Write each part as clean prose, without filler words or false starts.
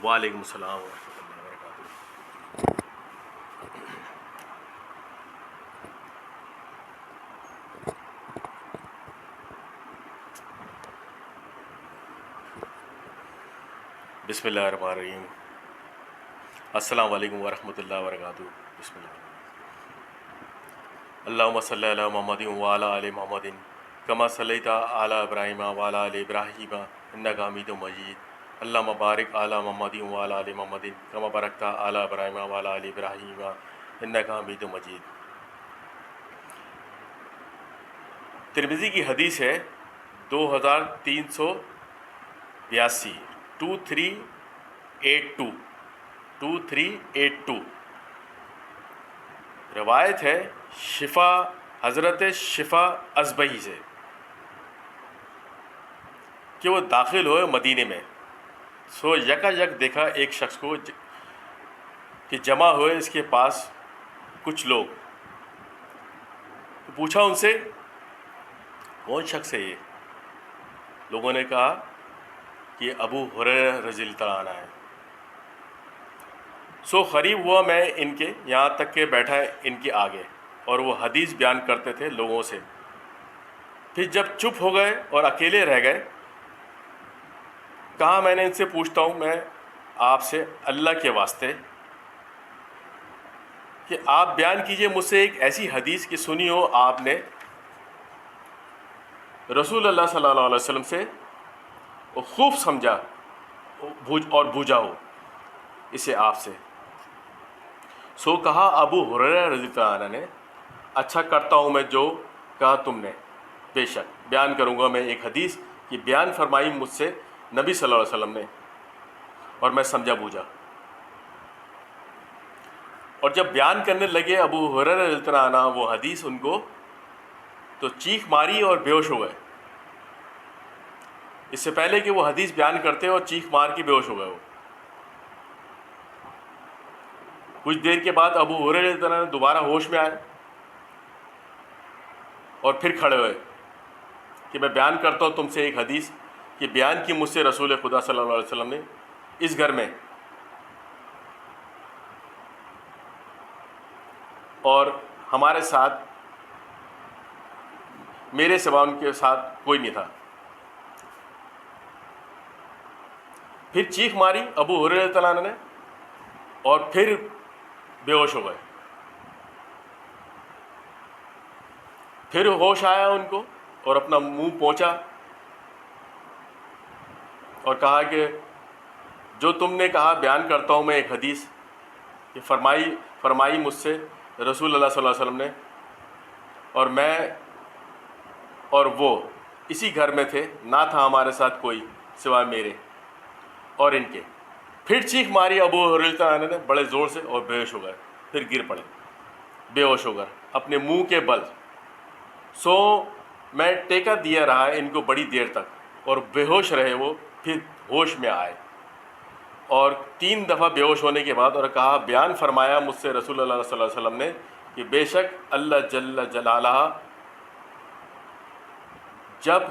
وعلیکم السلام ورحمۃ اللہ وبرکاتہ۔ بسم اللہ الرحمن الرحیم۔ السلام علیکم ورحمۃ اللہ وبرکاتہ۔ بسم اللہ۔ اللہم صلی علی محمد وعلی آل محمد کما صلیت علی ابراہیم وعلی آل ابراہیم انک حمید مجید۔ اللہم بارک علی محمد وعلی آل محمد کما بارکت علی ابراہیم وعلی آل ابراہیم انک حمید مجید۔ ترمذی کی حدیث ہے 2382، 2382 روایت ہے حضرت شفا ازبہی سے کہ وہ داخل ہوئے مدینے میں، سو یکا یک دیکھا ایک شخص کو کہ جمع ہوئے اس کے پاس کچھ لوگ۔ پوچھا ان سے کون شخص ہے یہ؟ لوگوں نے کہا کہ ابو ہریرہ رضی اللہ عنہ ہے۔ سو قریب ہوا میں ان کے، یہاں تک کہ بیٹھا ان کے آگے، اور وہ حدیث بیان کرتے تھے لوگوں سے۔ پھر جب چپ ہو گئے اور اکیلے رہ گئے، کہا میں نے ان سے پوچھتا ہوں میں آپ سے اللہ کے واسطے کہ آپ بیان کیجئے مجھ سے ایک ایسی حدیث کہ سنی ہو آپ نے رسول اللہ صلی اللہ علیہ وسلم سے، وہ خوب سمجھا اور بوجھا ہو اسے آپ سے۔ سو کہا ابو ہریرہ رضی اللہ عنہ نے، اچھا کرتا ہوں میں جو کہا تم نے، بے شک بیان کروں گا میں ایک حدیث کہ بیان فرمائی مجھ سے نبی صلی اللہ علیہ وسلم نے، اور میں سمجھا بوجھا۔ اور جب بیان کرنے لگے ابو ہریرہ رضی اللہ عنہ وہ حدیث ان کو، تو چیخ ماری اور بے ہوش ہو گئے۔ اس سے پہلے کہ وہ حدیث بیان کرتے اور چیخ مار کے بے ہوش ہو گئے وہ۔ کچھ دیر کے بعد ابو ہریرہ رضی اللہ عنہ دوبارہ ہوش میں آئے اور پھر کھڑے ہوئے کہ میں بیان کرتا ہوں تم سے ایک حدیث کہ بیان کی مجھ سے رسول خدا صلی اللہ علیہ وسلم نے اس گھر میں، اور ہمارے ساتھ میرے سوا ان کے ساتھ کوئی نہیں تھا۔ پھر چیخ ماری ابو ہریرہ رضی اللہ عنہ نے اور پھر بے ہوش ہو گئے۔ پھر ہوش آیا ان کو اور اپنا منہ پہنچا اور کہا کہ جو تم نے کہا بیان کرتا ہوں میں ایک حدیث کہ فرمائی مجھ سے رسول اللہ صلی اللہ علیہ وسلم نے، اور میں اور وہ اسی گھر میں تھے، نہ تھا ہمارے ساتھ کوئی سوائے میرے اور ان کے۔ پھر چیخ ماری ابو ہریرہ عنہ نے بڑے زور سے اور بے ہوش ہو گئے، پھر گر پڑے بے ہوش ہو گئے اپنے منہ کے بل۔ سو میں ٹیکا دیا رہا ان کو بڑی دیر تک، اور بے ہوش رہے وہ، پھر ہوش میں آئے اور 3 دفعہ بے ہوش ہونے کے بعد اور کہا بیان فرمایا مجھ سے رسول اللہ صلی اللہ علیہ وسلم نے کہ بے شک اللہ جل جلالہ جب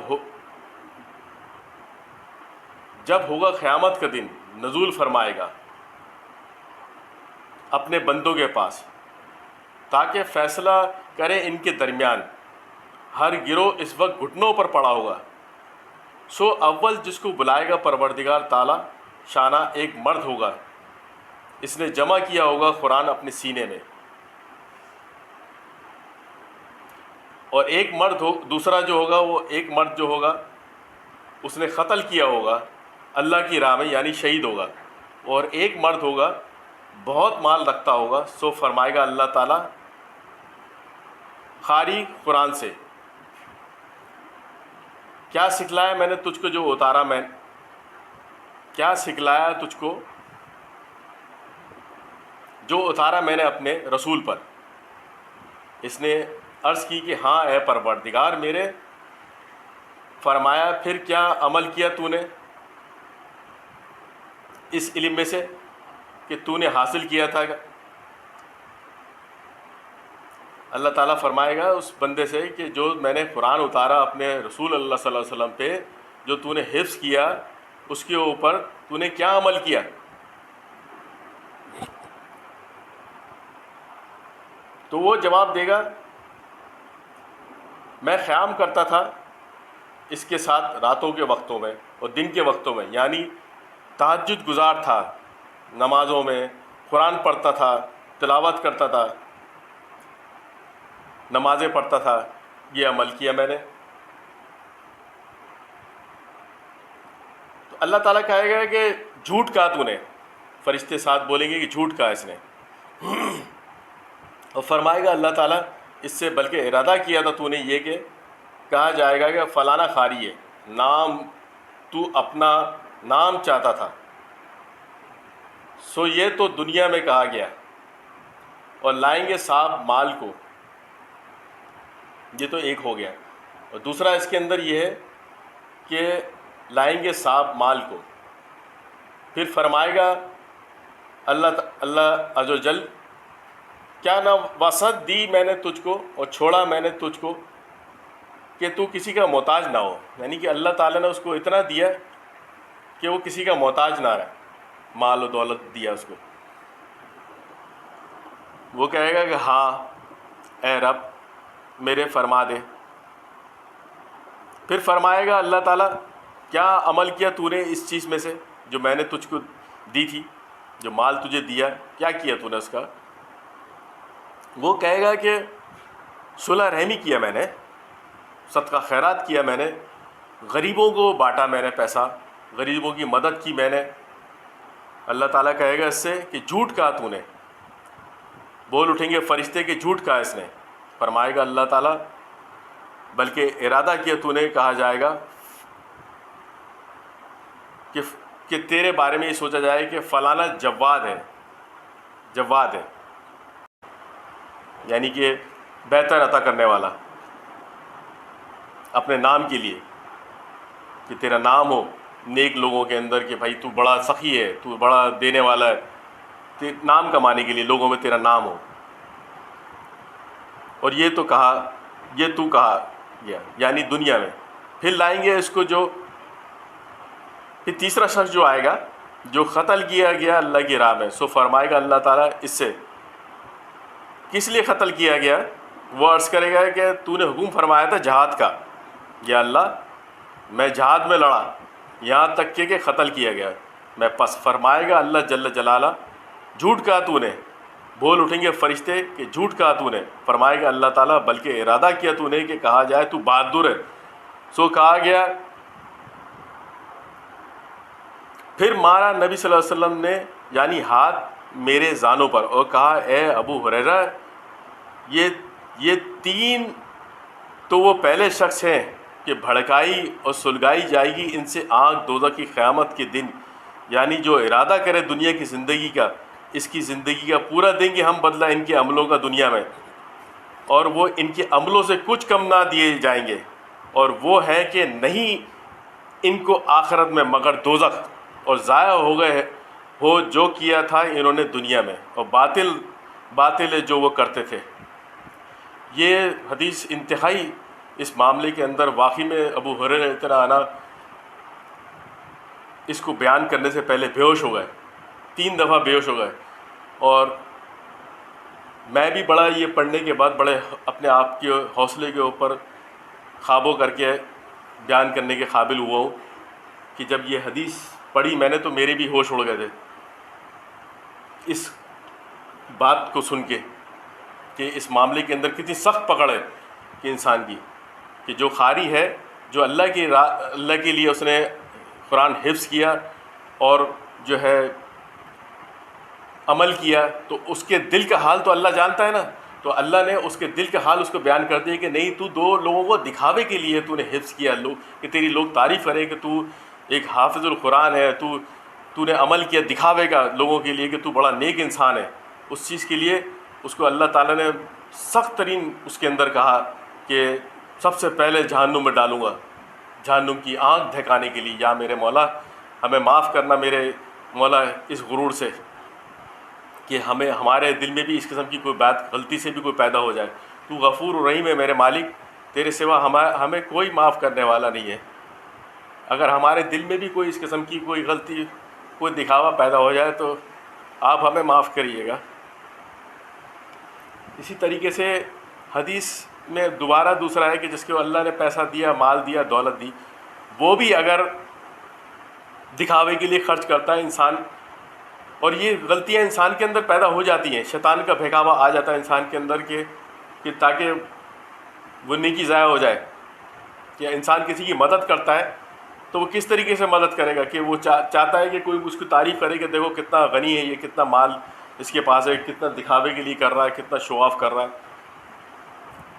ہوگا قیامت کا دن نزول فرمائے گا اپنے بندوں کے پاس تاکہ فیصلہ کرے ان کے درمیان۔ ہر گروہ اس وقت گھٹنوں پر پڑا ہوگا۔ سو اول جس کو بلائے گا پروردگار تعالیٰ شانہ ایک مرد ہوگا، اس نے جمع کیا ہوگا قرآن اپنے سینے میں، اور ایک مرد دوسرا جو ہوگا وہ ایک مرد جو ہوگا اس نے قتل کیا ہوگا اللہ کی راہ میں، یعنی شہید ہوگا، اور ایک مرد ہوگا بہت مال رکھتا ہوگا۔ سو فرمائے گا اللہ تعالیٰ قاری قرآن سے کیا سکھلایا میں نے تجھ کو جو اتارا میں، کیا سکھلایا تجھ کو جو اتارا میں نے اپنے رسول پر؟ اس نے عرض کی کہ ہاں اے پروردگار میرے۔ فرمایا پھر کیا عمل کیا تو نے اس علم میں سے کہ تو نے حاصل کیا تھا؟ اللہ تعالیٰ فرمائے گا اس بندے سے کہ جو میں نے قرآن اتارا اپنے رسول اللہ صلی اللہ علیہ وسلم پہ، جو تو نے حفظ کیا، اس کے اوپر تو نے کیا عمل کیا؟ تو وہ جواب دے گا میں قیام کرتا تھا اس کے ساتھ راتوں کے وقتوں میں اور دن کے وقتوں میں، یعنی تہجد گزار تھا، نمازوں میں قرآن پڑھتا تھا، تلاوت کرتا تھا، نمازیں پڑھتا تھا، یہ عمل کیا میں نے۔ تو اللہ تعالیٰ کہے گا کہ جھوٹ کہا تو نے، فرشتے ساتھ بولیں گے کہ جھوٹ کہا اس نے، اور فرمائے گا اللہ تعالیٰ اس سے بلکہ ارادہ کیا تھا تو نے یہ، کہ کہا جائے گا کہ فلانا خاری ہے، نام تو اپنا نام چاہتا تھا، سو یہ تو دنیا میں کہا گیا، اور لائیں گے صاحب مال کو، یہ تو ایک ہو گیا، اور دوسرا اس کے اندر یہ ہے کہ لائیں گے صاحب مال کو، پھر فرمائے گا اللہ عز و جل کیا نہ وسعت دی میں نے تجھ کو اور چھوڑا میں نے تجھ کو کہ تو کسی کا محتاج نہ ہو، یعنی کہ اللہ تعالیٰ نے اس کو اتنا دیا کہ وہ کسی کا محتاج نہ رہے، مال و دولت دیا اس کو۔ وہ کہے گا کہ ہاں اے رب میرے فرما دے، پھر فرمائے گا اللہ تعالیٰ کیا عمل کیا تو نے اس چیز میں سے جو میں نے تجھ کو دی تھی، جو مال تجھے دیا کیا کیا تو نے اس کا؟ وہ کہے گا کہ صلح رحمی کیا میں نے، صدقہ خیرات کیا میں نے، غریبوں کو بانٹا میں نے پیسہ، غریبوں کی مدد کی میں نے۔ اللہ تعالیٰ کہے گا اس سے کہ جھوٹ کہا تو نے، بول اٹھیں گے فرشتے کہ جھوٹ کہا اس نے، فرمائے گا اللہ تعالیٰ بلکہ ارادہ کیا تو نے، کہا جائے گا کہ تیرے بارے میں یہ سوچا جائے کہ فلانا جواد ہے، یعنی کہ بہتر عطا کرنے والا اپنے نام کے لیے، کہ تیرا نام ہو نیک لوگوں کے اندر کہ بھائی تو بڑا سخی ہے، تو بڑا دینے والا ہے، نام کمانے کے لیے لوگوں میں تیرا نام ہو۔ اور یہ تو کہا گیا یعنی دنیا میں۔ پھر لائیں گے اس کو پھر تیسرا شخص جو آئے گا جو قتل کیا گیا اللہ کی راہ میں، سو فرمائے گا اللہ تعالیٰ اس سے کس لیے قتل کیا گیا؟ وہ عرض کرے گا کہ تو نے حکم فرمایا تھا جہاد کا، یا اللہ میں جہاد میں لڑا یہاں تک کہ قتل کیا گیا میں، پس فرمائے گا اللہ جل جلالہ جھوٹ کہا تو نے، بول اٹھیں گے فرشتے کہ جھوٹ کہا تو نے، فرمائے گا اللہ تعالیٰ بلکہ ارادہ کیا تو نے کہ کہا جائے تو بہادر ہے، سو کہا گیا۔ پھر مارا نبی صلی اللہ علیہ وسلم نے یعنی ہاتھ میرے زانوں پر اور کہا اے ابو ہریرہ یہ تین تو وہ پہلے شخص ہیں کہ بھڑکائی اور سلگائی جائے گی ان سے آنکھ دوزخ کی قیامت کے دن، یعنی جو ارادہ کرے دنیا کی زندگی کا، اس کی زندگی کا پورا دیں گے ہم بدلہ ان کے عملوں کا دنیا میں، اور وہ ان کے عملوں سے کچھ کم نہ دیے جائیں گے، اور وہ ہے کہ نہیں ان کو آخرت میں مگر دوزخ، اور ضائع ہو گئے ہو جو کیا تھا انہوں نے دنیا میں، اور باطل ہے جو وہ کرتے تھے۔ یہ حدیث انتہائی اس معاملے کے اندر واقعی میں ابو ہریرہ رضی اللہ عنہ اس کو بیان کرنے سے پہلے بے ہوش ہو گئے، 3 دفعہ بے ہوش ہو گئے، اور میں بھی بڑا یہ پڑھنے کے بعد بڑے اپنے آپ کے حوصلے کے اوپر قابو کر کے بیان کرنے کے قابل ہوا ہوں کہ جب یہ حدیث پڑھی میں نے تو میرے بھی ہوش اڑ گئے تھے اس بات کو سن کے، کہ اس معاملے کے اندر کتنی سخت پکڑ ہے کہ انسان کی، کہ جو قاری ہے، جو اللہ کے لیے اس نے قرآن حفظ کیا اور جو ہے عمل کیا، تو اس کے دل کا حال تو اللہ جانتا ہے نا، تو اللہ نے اس کے دل کا حال اس کو بیان کر دیا کہ نہیں تو 2 لوگوں کو دکھاوے کے لیے تو نے حفظ کیا، کہ تیری لوگ تعریف کریں کہ تو ایک حافظ القرآن ہے، تو نے عمل کیا دکھاوے گا لوگوں کے لیے کہ تو بڑا نیک انسان ہے، اس چیز کے لیے اس کو اللہ تعالیٰ نے سخت ترین اس کے اندر کہا کہ سب سے پہلے جہنم میں ڈالوں گا، جہنم کی آنکھ دھکانے کے لیے۔ یا میرے مولا ہمیں معاف کرنا میرے مولا اس غرور سے کہ ہمارے دل میں بھی اس قسم کی کوئی بات غلطی سے بھی کوئی پیدا ہو جائے، تو غفور الرحیم ہے میرے مالک، تیرے سوا ہمیں کوئی معاف کرنے والا نہیں ہے۔ اگر ہمارے دل میں بھی کوئی اس قسم کی کوئی غلطی، کوئی دکھاوا پیدا ہو جائے تو آپ ہمیں معاف کریے گا۔ اسی طریقے سے حدیث میں دوبارہ دوسرا ہے کہ جس کو اللہ نے پیسہ دیا، مال دیا، دولت دی، وہ بھی اگر دکھاوے کے لیے خرچ کرتا ہے انسان، اور یہ غلطیاں انسان کے اندر پیدا ہو جاتی ہیں، شیطان کا بہکاوا آ جاتا ہے انسان کے اندر کہ تاکہ وہ نیکی ضائع ہو جائے، کہ انسان کسی کی مدد کرتا ہے تو وہ کس طریقے سے مدد کرے گا کہ وہ چاہتا ہے کہ کوئی اس کی تعریف کرے کہ دیکھو کتنا غنی ہے یہ، کتنا مال اس کے پاس ہے، کتنا دکھاوے کے لیے کر رہا ہے، کتنا شو آف کر رہا ہے.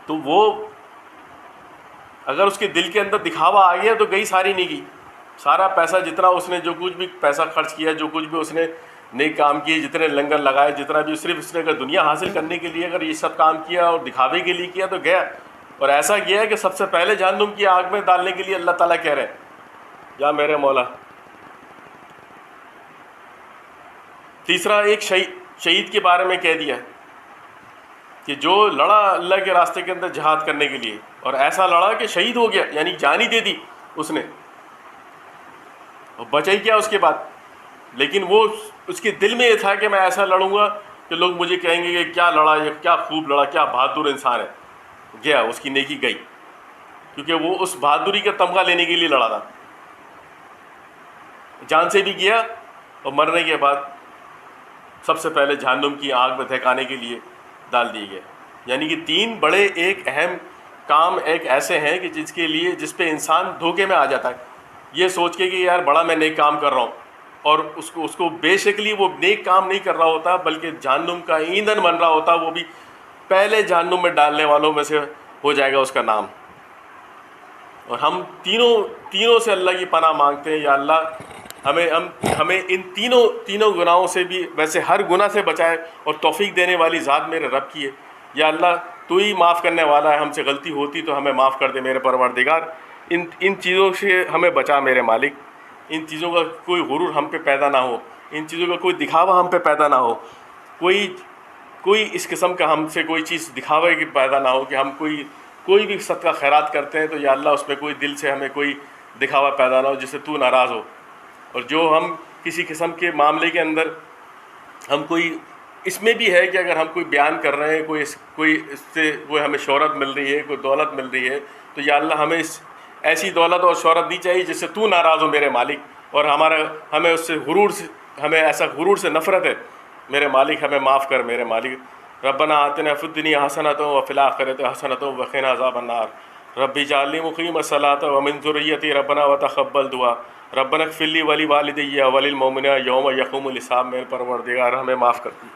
تو وہ اگر اس کے دل کے اندر دکھاوا آ گیا تو گئی ساری نیکی، سارا پیسہ جتنا اس نے جو کچھ بھی پیسہ خرچ کیا، جو کچھ بھی اس نے نیک کام کیے، جتنے لنگر لگائے، جتنا بھی صرف اس نے اگر دنیا حاصل کرنے کے لیے اگر یہ سب کام کیا اور دکھاوے کے لیے کیا تو گیا. اور ایسا کیا ہے کہ سب سے پہلے جہنم کی آگ میں ڈالنے کے لیے اللہ تعالیٰ کہہ رہے ہیں یا میرے مولا. تیسرا ایک شہید کے بارے میں کہہ دیا کہ جو لڑا اللہ کے راستے کے اندر جہاد کرنے کے لیے اور ایسا لڑا کہ شہید ہو گیا، یعنی جان ہی دے دی اس نے، اور بچا ہی کیا اس کے بعد. لیکن وہ اس کے دل میں یہ تھا کہ میں ایسا لڑوں گا کہ لوگ مجھے کہیں گے کہ کیا لڑا، یہ کیا خوب لڑا، کیا بہادر انسان ہے. گیا، اس کی نیکی گئی، کیونکہ وہ اس بہادری کا تمغہ لینے کے لیے لڑا تھا. جان سے بھی گیا اور مرنے کے بعد سب سے پہلے جہنم کی آگ میں دھکانے کے لیے ڈال دیے گئے. یعنی کہ تین بڑے ایک اہم کام ایک ایسے ہیں کہ جس پہ انسان دھوکے میں آ جاتا ہے، یہ سوچ کے کہ یار بڑا میں نیک کام کر رہا ہوں، اور اس کو بے شکلی وہ نیک کام نہیں کر رہا ہوتا بلکہ جہنم کا ایندھن بن رہا ہوتا. وہ بھی پہلے جہنم میں ڈالنے والوں میں سے ہو جائے گا اس کا نام. اور ہم تینوں سے اللہ کی پناہ مانگتے ہیں، یا اللہ ہمیں ان تینوں گناہوں سے بھی، ویسے ہر گناہ سے بچائے، اور توفیق دینے والی ذات میرے رب کی ہے. یا اللہ تو ہی معاف کرنے والا ہے، ہم سے غلطی ہوتی تو ہمیں معاف کر دے میرے پروردگار. ان چیزوں سے ہمیں بچا میرے مالک. ان چیزوں کا کوئی غرور ہم پہ پیدا نہ ہو، ان چیزوں کا کوئی دکھاوا ہم پہ پیدا نہ ہو، کوئی اس قسم کا ہم سے کوئی چیز دکھاوے کی پیدا نہ ہو کہ ہم کوئی بھی صدقہ خیرات کرتے ہیں تو یا اللہ اس میں کوئی دل سے ہمیں کوئی دکھاوا پیدا نہ ہو جس سے تو ناراض ہو. اور جو ہم کسی قسم کے معاملے کے اندر ہم کوئی اس میں بھی ہے کہ اگر ہم کوئی بیان کر رہے ہیں، کوئی اس سے کوئی ہمیں شہرت مل رہی ہے، کوئی دولت مل رہی ہے، تو یا اللہ ہمیں ایسی دولت اور شہرت نہیں چاہیے جس سے تو ناراض ہو میرے مالک. اور ہمیں اس سے ہمیں ایسا غرور سے نفرت ہے میرے مالک، ہمیں معاف کر میرے مالک. ربنا آتنا فی الدنیا حسنۃ وفی الآخرۃ حسنۃ وقنا عذاب النار. رب اجعلنی مقیم الصلاۃ ومن ذریتی ربنا وتقبل دعا. ربنا اغفر لی ولی والدی وللمؤمنین یوم یقوم الحساب. میرے پروردگار ہمیں معاف کر دی.